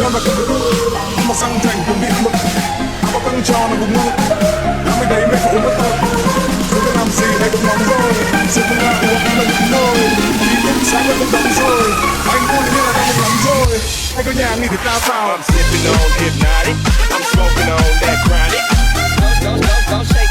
ngon và cực mà sang thành cùng điện mực có tăng tròn là vùng ngon làm mấy đấy mấy phụ mất tật tôi đã làm gì đây cũng nóng rồi sự không ngại uống lần thôi đi đến sáng vẫn đóng rồi anh vui như là đang lắm rồi hay có nhà nghỉ thì ta sao I'm sipping on hypnotic, I'm smoking on that chronic. Don't say